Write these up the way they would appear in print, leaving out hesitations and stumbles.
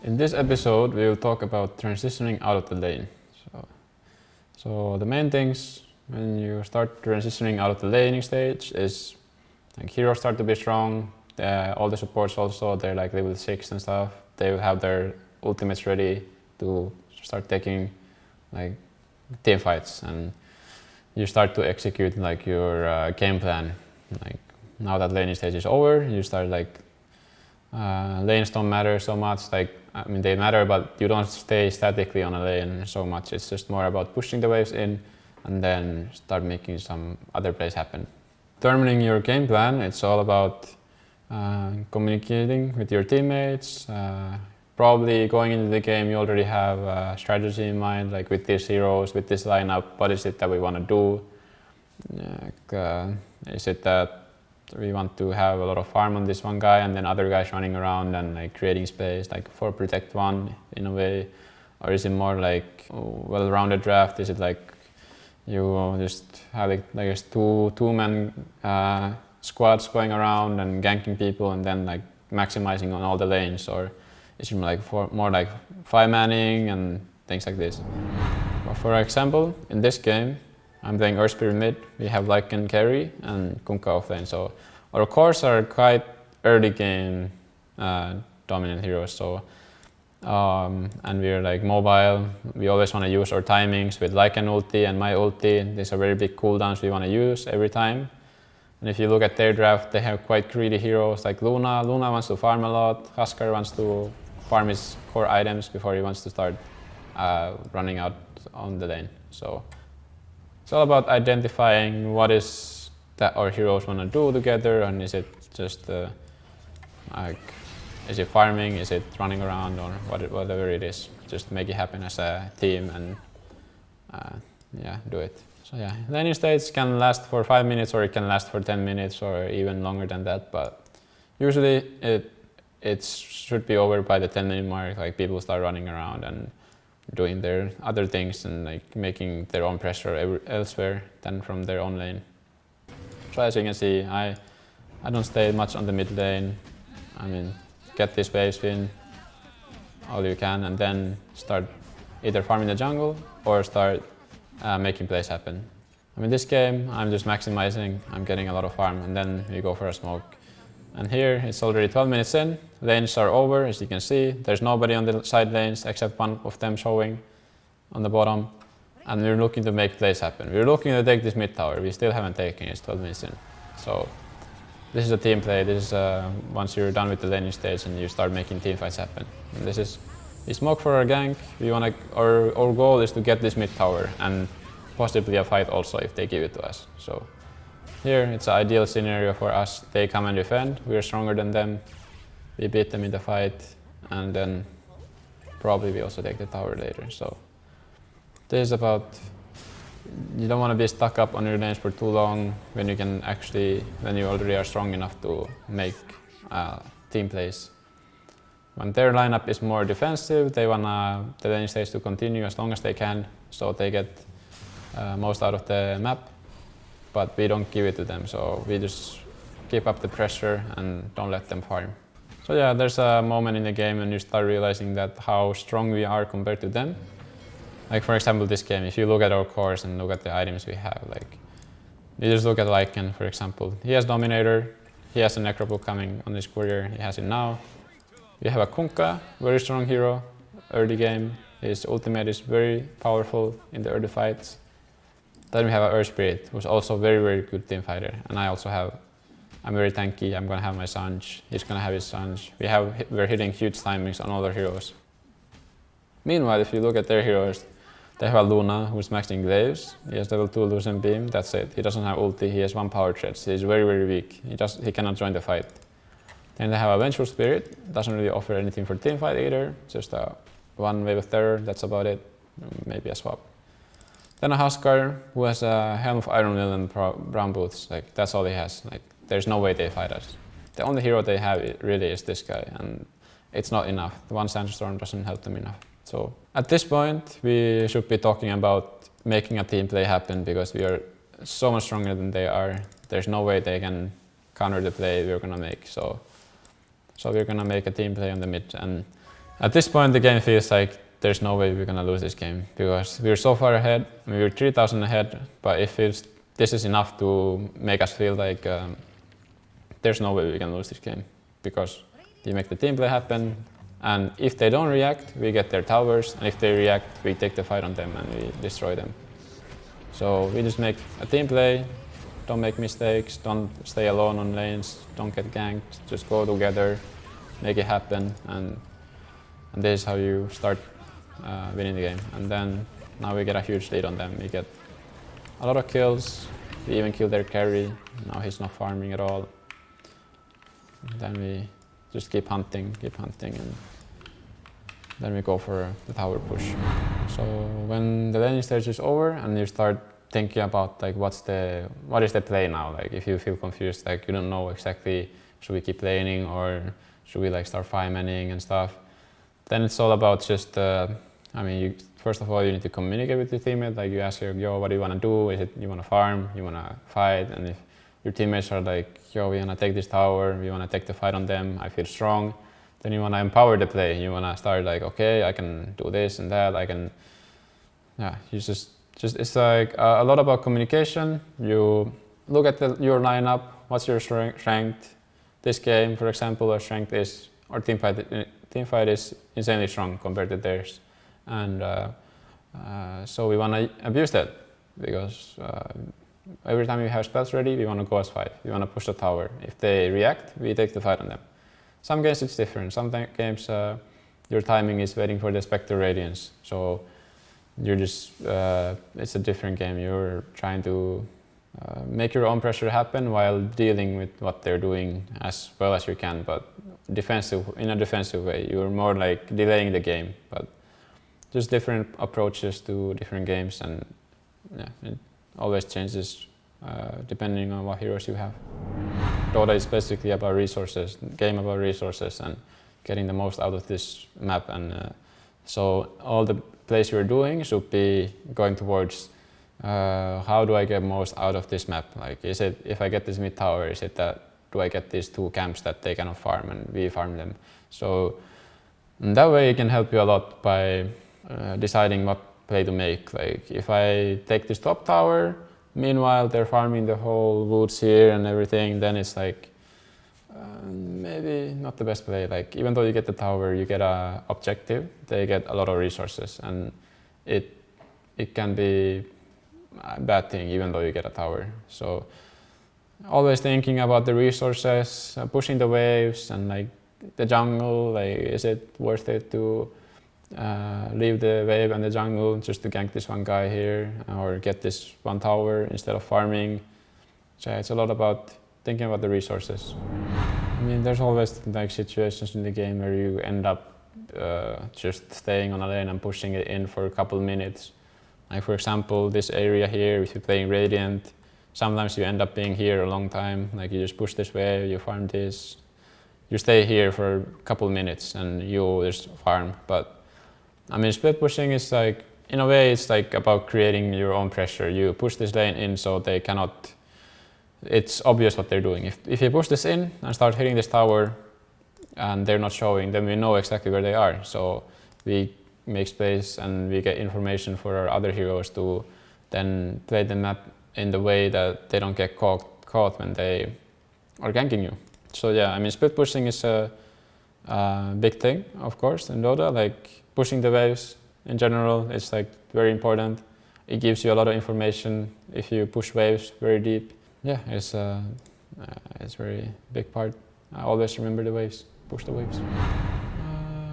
In this episode, we will talk about transitioning out of the lane. So the main things when you start transitioning out of the laning stage is like heroes start to be strong. All the supports also, they're like level 6 and stuff. They will have their ultimates ready to start taking like team fights, and you start to execute like your game plan. Like now that laning stage is over, you start like lanes don't matter so much. Like I mean they matter, but you don't stay statically on a lane so much. It's just more about pushing the waves in and then start making some other plays happen. Determining your game plan, it's all about communicating with your teammates. Probably going into the game, you already have a strategy in mind, like with these heroes, with this lineup, what is it that we want to do? Is it that we want to have a lot of farm on this one guy and then other guys running around and like creating space, like for protect one in a way? Or is it more like well-rounded draft? Is it like you just have like two-man squads going around and ganking people and then like maximizing on all the lanes? Or is it like more like 5-manning and things like this? For example, in this game, I'm playing Earth Spirit mid. We have Lycan carry and Kunkka offlane. So our cores are quite early game dominant heroes. So and we're like mobile. We always want to use our timings with Lycan ulti and my ulti. These are very big cooldowns we want to use every time. And if you look at their draft, they have quite greedy heroes like Luna. Luna wants to farm a lot. Huskar wants to farm his core items before he wants to start running out on the lane. So it's all about identifying what is that our heroes want to do together, and is it just like, is it farming, is it running around, or whatever it is. Just make it happen as a team and yeah, do it. So yeah, laning stage can last for 5 minutes or it can last for 10 minutes or even longer than that, but usually it should be over by the 10-minute mark. Like people start running around and doing their other things and like making their own pressure elsewhere than from their own lane. So as you can see, I don't stay much on the mid lane. I mean, get this base win all you can and then start either farming the jungle or start making plays happen. I mean, this game I'm just maximizing, I'm getting a lot of farm and then we go for a smoke. And here it's already 12 minutes in, lanes are over as you can see, there's nobody on the side lanes except one of them showing on the bottom, and we're looking to make plays happen. We're looking to take this mid tower, we still haven't taken it, it's 12 minutes in. So this is a team play, this is once you're done with the laning stage and you start making team fights happen. And this is, we smoke for our gank, our goal is to get this mid tower and possibly a fight also if they give it to us. So here it's an ideal scenario for us. They come and defend, we're stronger than them, we beat them in the fight, and then probably we also take the tower later. So this is about, you don't want to be stuck up on your lanes for too long when you can actually, when you already are strong enough to make team plays. When their lineup is more defensive, they want the lane stage to continue as long as they can, so they get most out of the map. But we don't give it to them, so we just keep up the pressure and don't let them farm. So yeah, there's a moment in the game when you start realizing that how strong we are compared to them. Like for example this game, if you look at our cores and look at the items we have, like you just look at Lycan for example. He has Dominator, he has a Necropole coming on his courier, he has it now. We have a Kunkka, very strong hero, early game. His ultimate is very powerful in the early fights. Then we have an Earth Spirit, who's also very, very good team fighter. And I also have, I'm very tanky, I'm gonna have my Sanj, he's gonna have his Sanj. We're hitting huge timings on all our heroes. Meanwhile, if you look at their heroes, they have a Luna, who's maxing Glaives. He has level 2 Illusion Beam, that's it. He doesn't have ulti, he has 1 power threat, so he's very, very weak. He cannot join the fight. Then they have a Vengeful Spirit, doesn't really offer anything for team fight either, just one wave of terror, that's about it, maybe a swap. Then a Huskar, who has a Helm of Iron Will and brown boots, like that's all he has. Like there's no way they fight us. The only hero they have really is this guy, and it's not enough. The one Sandstorm doesn't help them enough. So at this point, we should be talking about making a team play happen because we are so much stronger than they are. There's no way they can counter the play we're gonna make. So we're gonna make a team play on the mid, and At this point, the game feels like there's no way we're gonna lose this game because we're so far ahead. I mean, we're 3,000 ahead, but it feels this is enough to make us feel like there's no way we can lose this game because you make the team play happen, and if they don't react, we get their towers, and if they react, we take the fight on them and we destroy them. So we just make a team play, don't make mistakes, don't stay alone on lanes, don't get ganked, just go together, make it happen, and this is how you start winning the game. And then now we get a huge lead on them. We get a lot of kills, we even kill their carry, now he's not farming at all. And then we just keep hunting, and then we go for the tower push. So when the laning stage is over and you start thinking about like what is the play now, like if you feel confused, like you don't know exactly should we keep laning or should we like start 5-manning and stuff, then it's all about just I mean, first of all you need to communicate with your teammate, like you ask her, yo, what do you want to do? Is it you want to farm, you want to fight? And if your teammates are like, yo, we want to take this tower, we want to take the fight on them, I feel strong, then you want to empower the play. You want to start like, okay, I can do this and that, I can, yeah, you just it's like a lot about communication. You look at your lineup, what's your strength. This game, for example, our strength is, our team fight is insanely strong compared to theirs. And so we want to abuse that because every time we have spells ready, we want to go as 5. We want to push the tower. If they react, we take the fight on them. Some games it's different. Some games your timing is waiting for the Spectre Radiance. So you're just, it's a different game. You're trying to make your own pressure happen while dealing with what they're doing as well as you can, but in a defensive way. You're more like delaying the game, but just different approaches to different games, and yeah, it always changes depending on what heroes you have. Dota is basically about resources, game about resources and getting the most out of this map, and so all the plays you're doing should be going towards how do I get most out of this map? Like, is it if I get this mid tower, is it that do I get these 2 camps that they cannot farm and we farm them? So in that way it can help you a lot by deciding what play to make. Like if I take this top tower, meanwhile they're farming the whole woods here and everything, then it's like maybe not the best play. Like even though you get the tower, you get a objective, they get a lot of resources, and it can be a bad thing even though you get a tower. So always thinking about the resources, pushing the waves, and like the jungle, like is it worth it to leave the wave and the jungle just to gank this one guy here or get this one tower instead of farming? So it's a lot about thinking about the resources. I mean, there's always like situations in the game where you end up just staying on a lane and pushing it in for a couple minutes. Like for example, this area here, if you're playing Radiant, sometimes you end up being here a long time. Like you just push this wave, you farm this, you stay here for a couple minutes and you just farm. But I mean, split pushing is like, in a way, it's like about creating your own pressure. You push this lane in so they cannot, it's obvious what they're doing. If you push this in and start hitting this tower and they're not showing, then we know exactly where they are. So we make space and we get information for our other heroes to then play the map in the way that they don't get caught when they are ganking you. So yeah, I mean, split pushing is a big thing, of course, in Dota. Like pushing the waves in general, it's like very important. It gives you a lot of information if you push waves very deep. Yeah, it's very big part. I always remember the waves, push the waves.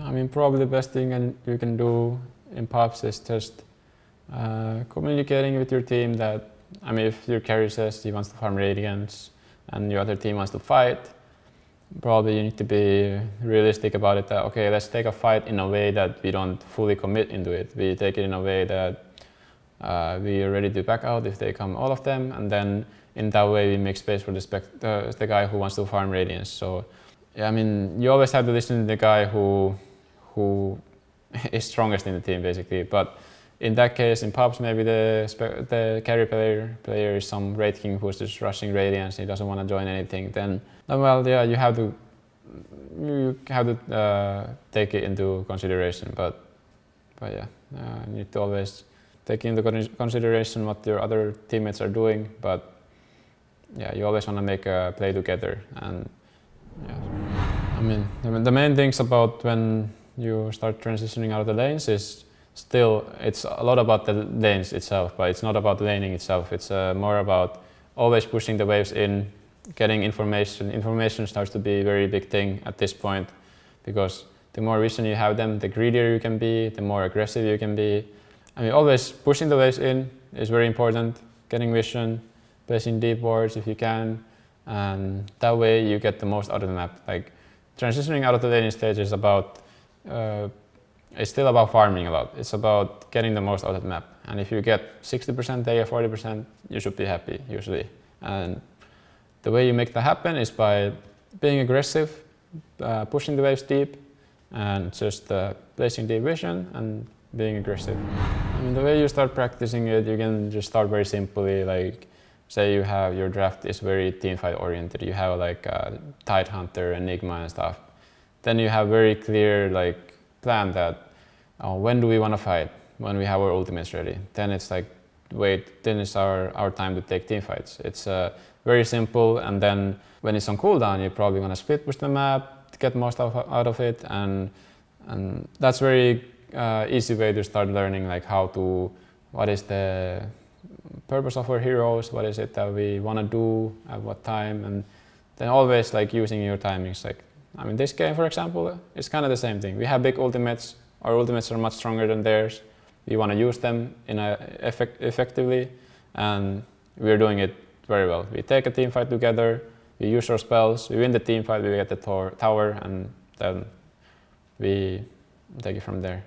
I mean, probably the best thing you can do in pubs is just communicating with your team that, I mean, if your carry says he wants to farm Radiance and your other team wants to fight, probably you need to be realistic about it that, okay, let's take a fight in a way that we don't fully commit into it. We take it in a way that we are ready to back out if they come all of them, and then in that way we make space for the guy who wants to farm Radiance. So yeah, I mean, you always have to listen to the guy who is strongest in the team, basically. But in that case, in pubs, maybe the carry player is some Wraith King who's just rushing Radiance, he doesn't want to join anything. Then well, yeah, you have to you have to take it into consideration, but yeah, you need to always take into consideration what your other teammates are doing, but yeah, you always want to make a play together. And yeah, I mean, the main things about when you start transitioning out of the lanes is still, it's a lot about the lanes itself, but it's not about laning itself. It's more about always pushing the waves in, getting information. Information starts to be a very big thing at this point, because the more vision you have them, the greedier you can be, the more aggressive you can be. I mean, always pushing the waves in is very important, getting vision, placing deep wards if you can, and that way you get the most out of the map. Like, transitioning out of the laning stage is about, it's still about farming a lot. It's about getting the most out of the map. And if you get 60% there, 40%, you should be happy, usually. And the way you make that happen is by being aggressive, pushing the waves deep, and just placing deep vision and being aggressive. I mean, the way you start practicing it, you can just start very simply. Like, say you have your draft is very teamfight oriented. You have like Tidehunter, Enigma, and stuff. Then you have very clear like plan that when do we want to fight? When we have our ultimates ready. Then it's like, wait, then it's our time to take team fights. It's very simple, and then when it's on cooldown, you probably want to split push the map to get most out of it, and that's very easy way to start learning like what is the purpose of our heroes, what is it that we want to do at what time, and then always like using your timings. Like, I mean, this game, for example, is kind of the same thing. We have big ultimates. Our ultimates are much stronger than theirs. We want to use them effectively, and we're doing it very well. We take a team fight together, we use our spells, we win the team fight, we get the tower, and then we take it from there.